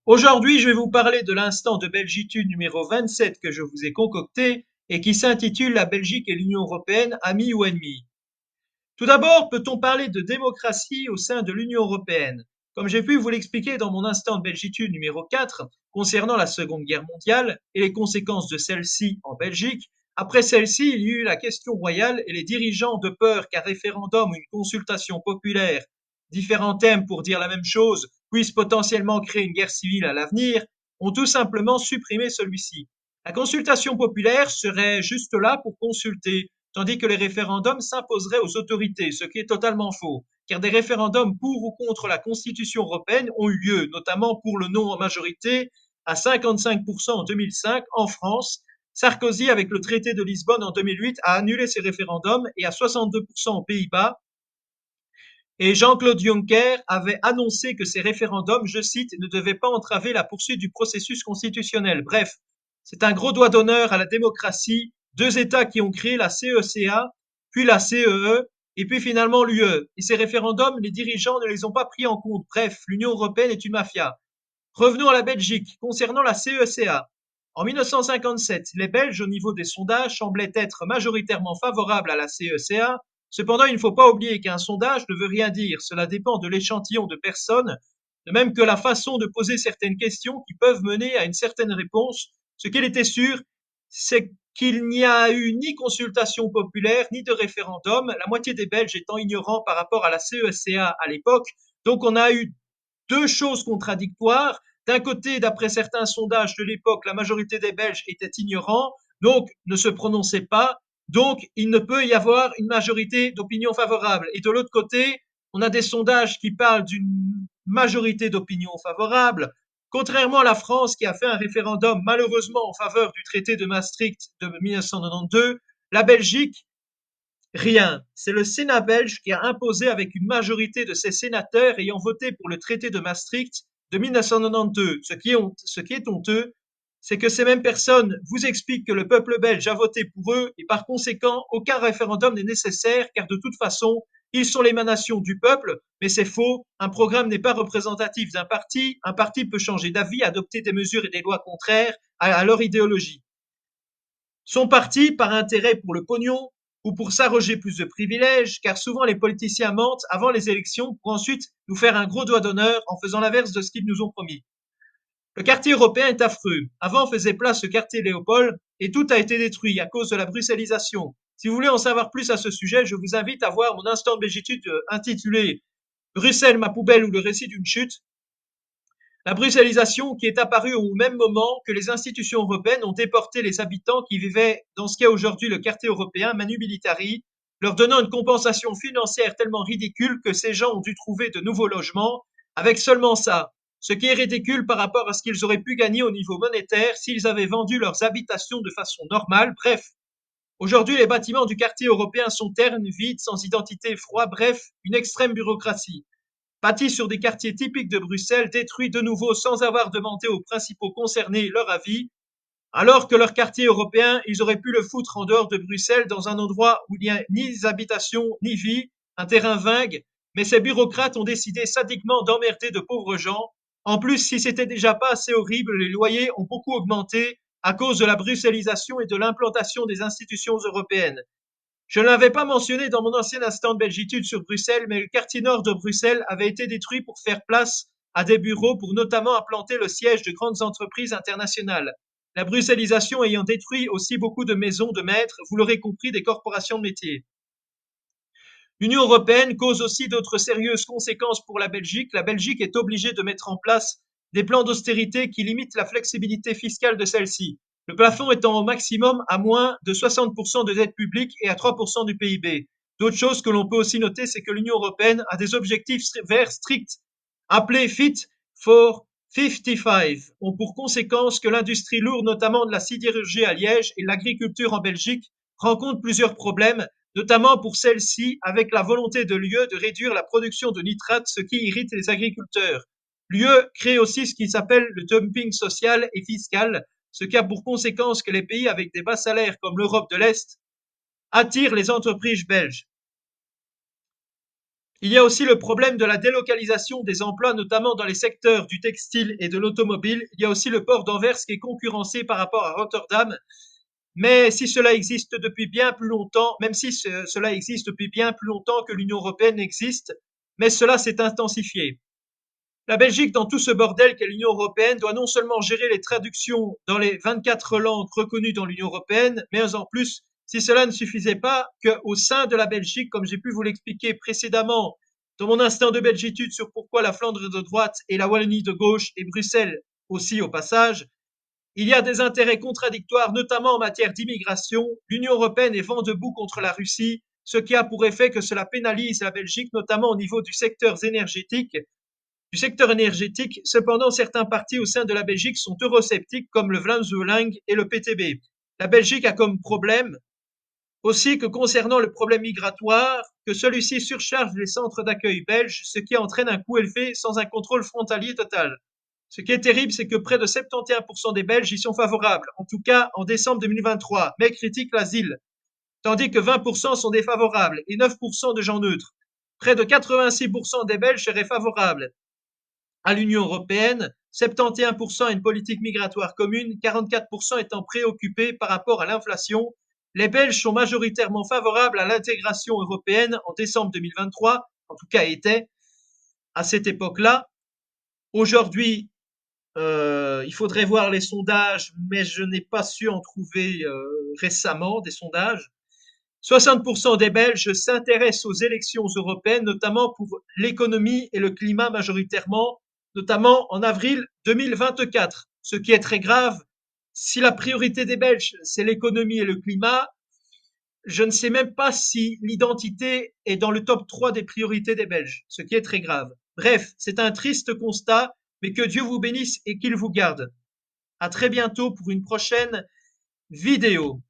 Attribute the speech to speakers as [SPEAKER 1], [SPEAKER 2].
[SPEAKER 1] Aujourd'hui, je vais vous parler de l'instant de Belgitude numéro 27 que je vous ai concocté et qui s'intitule La Belgique et l'Union européenne, amis ou ennemis. Tout d'abord, peut-on parler de démocratie au sein de l'Union européenne? Comme j'ai pu vous l'expliquer dans mon instant de Belgitude numéro 4 concernant la Seconde Guerre mondiale et les conséquences de celle-ci en Belgique, après celle-ci, il y eut la question royale et les dirigeants, de peur qu'un référendum ou une consultation populaire, différents thèmes pour dire la même chose, puissent potentiellement créer une guerre civile à l'avenir, ont tout simplement supprimé celui-ci. La consultation populaire serait juste là pour consulter, tandis que les référendums s'imposeraient aux autorités, ce qui est totalement faux, car des référendums pour ou contre la Constitution européenne ont eu lieu, notamment pour le non en majorité, à 55% en 2005 en France. Sarkozy, avec le traité de Lisbonne en 2008, a annulé ces référendums et à 62% aux Pays-Bas. Et Jean-Claude Juncker avait annoncé que ces référendums, je cite, ne devaient pas entraver la poursuite du processus constitutionnel. Bref, c'est un gros doigt d'honneur à la démocratie. Deux États qui ont créé la CECA, puis la CEE, et puis finalement l'UE. Et ces référendums, les dirigeants ne les ont pas pris en compte. Bref, l'Union européenne est une mafia. Revenons à la Belgique. Concernant la CECA, en 1957, les Belges, au niveau des sondages, semblaient être majoritairement favorables à la CECA. Cependant, il ne faut pas oublier qu'un sondage ne veut rien dire. Cela dépend de l'échantillon de personnes, de même que la façon de poser certaines questions qui peuvent mener à une certaine réponse. Ce qu'il était sûr, c'est qu'il n'y a eu ni consultation populaire, ni de référendum, la moitié des Belges étant ignorants par rapport à la CECA à l'époque. Donc on a eu deux choses contradictoires. D'un côté, d'après certains sondages de l'époque, la majorité des Belges étaient ignorants, donc ne se prononçaient pas, donc il ne peut y avoir une majorité d'opinion favorable. Et de l'autre côté, on a des sondages qui parlent d'une majorité d'opinion favorable. Contrairement à la France qui a fait un référendum malheureusement en faveur du traité de Maastricht de 1992, la Belgique, rien. C'est le Sénat belge qui a imposé avec une majorité de ses sénateurs ayant voté pour le traité de Maastricht de 1992. Ce qui est honteux, c'est que ces mêmes personnes vous expliquent que le peuple belge a voté pour eux et par conséquent, aucun référendum n'est nécessaire car de toute façon, ils sont l'émanation du peuple, mais c'est faux. Un programme n'est pas représentatif d'un parti. Un parti peut changer d'avis, adopter des mesures et des lois contraires à leur idéologie. Son parti, par intérêt pour le pognon ou pour s'arroger plus de privilèges, car souvent les politiciens mentent avant les élections pour ensuite nous faire un gros doigt d'honneur en faisant l'inverse de ce qu'ils nous ont promis. Le quartier européen est affreux. Avant, on faisait place au quartier Léopold et tout a été détruit à cause de la bruxellisation. Si vous voulez en savoir plus à ce sujet, je vous invite à voir mon instant de végétude intitulé Bruxelles, ma poubelle ou le récit d'une chute. La bruxellisation qui est apparue au même moment que les institutions européennes ont déporté les habitants qui vivaient dans ce qu'est aujourd'hui le quartier européen Manu Militari, leur donnant une compensation financière tellement ridicule que ces gens ont dû trouver de nouveaux logements avec seulement ça. Ce qui est ridicule par rapport à ce qu'ils auraient pu gagner au niveau monétaire s'ils avaient vendu leurs habitations de façon normale. Bref, aujourd'hui les bâtiments du quartier européen sont ternes, vides, sans identité, froids, bref, une extrême bureaucratie. Bâtis sur des quartiers typiques de Bruxelles, détruits de nouveau sans avoir demandé aux principaux concernés leur avis, alors que leur quartier européen, ils auraient pu le foutre en dehors de Bruxelles, dans un endroit où il n'y a ni habitation ni vie, un terrain vague, mais ces bureaucrates ont décidé sadiquement d'emmerder de pauvres gens. En plus, si c'était déjà pas assez horrible, les loyers ont beaucoup augmenté à cause de la bruxellisation et de l'implantation des institutions européennes. Je ne l'avais pas mentionné dans mon ancien instant de belgitude sur Bruxelles, mais le quartier nord de Bruxelles avait été détruit pour faire place à des bureaux pour notamment implanter le siège de grandes entreprises internationales. La bruxellisation ayant détruit aussi beaucoup de maisons de maîtres, vous l'aurez compris, des corporations de métiers. L'Union européenne cause aussi d'autres sérieuses conséquences pour la Belgique. La Belgique est obligée de mettre en place des plans d'austérité qui limitent la flexibilité fiscale de celle-ci, le plafond étant au maximum à moins de 60% de dette publique et à 3% du PIB. D'autres choses que l'on peut aussi noter, c'est que l'Union européenne a des objectifs verts stricts, appelés Fit for 55, ont pour conséquence que l'industrie lourde, notamment de la sidérurgie à Liège et l'agriculture en Belgique, rencontre plusieurs problèmes, notamment pour celle-ci avec la volonté de l'UE de réduire la production de nitrates, ce qui irrite les agriculteurs. L'UE crée aussi ce qui s'appelle le dumping social et fiscal, ce qui a pour conséquence que les pays avec des bas salaires comme l'Europe de l'Est attirent les entreprises belges. Il y a aussi le problème de la délocalisation des emplois, notamment dans les secteurs du textile et de l'automobile. Il y a aussi le port d'Anvers qui est concurrencé par rapport à Rotterdam. Mais si cela existe depuis bien plus longtemps, même si cela existe depuis bien plus longtemps que l'Union européenne existe, mais cela s'est intensifié. La Belgique, dans tout ce bordel qu'est l'Union européenne, doit non seulement gérer les traductions dans les 24 langues reconnues dans l'Union européenne, mais en plus, si cela ne suffisait pas, qu'au sein de la Belgique, comme j'ai pu vous l'expliquer précédemment dans mon instant de belgitude sur pourquoi la Flandre de droite et la Wallonie de gauche et Bruxelles aussi au passage, il y a des intérêts contradictoires, notamment en matière d'immigration. L'Union européenne est vent debout contre la Russie, ce qui a pour effet que cela pénalise la Belgique, notamment au niveau du secteur énergétique. Cependant, certains partis au sein de la Belgique sont eurosceptiques, comme le Vlaams Belang et le PTB. La Belgique a comme problème aussi que concernant le problème migratoire, que celui-ci surcharge les centres d'accueil belges, ce qui entraîne un coût élevé sans un contrôle frontalier total. Ce qui est terrible, c'est que près de 71% des Belges y sont favorables, en tout cas en décembre 2023, mais critiquent l'asile, tandis que 20% sont défavorables et 9% de gens neutres. Près de 86% des Belges seraient favorables à l'Union européenne, 71% à une politique migratoire commune, 44% étant préoccupés par rapport à l'inflation. Les Belges sont majoritairement favorables à l'intégration européenne en décembre 2023, en tout cas étaient à cette époque-là. Aujourd'hui, il faudrait voir les sondages, mais je n'ai pas su en trouver récemment des sondages. 60% des Belges s'intéressent aux élections européennes, notamment pour l'économie et le climat majoritairement, notamment en avril 2024, ce qui est très grave. Si la priorité des Belges, c'est l'économie et le climat, je ne sais même pas si l'identité est dans le top 3 des priorités des Belges, ce qui est très grave. Bref, c'est un triste constat, mais que Dieu vous bénisse et qu'il vous garde. À très bientôt pour une prochaine vidéo.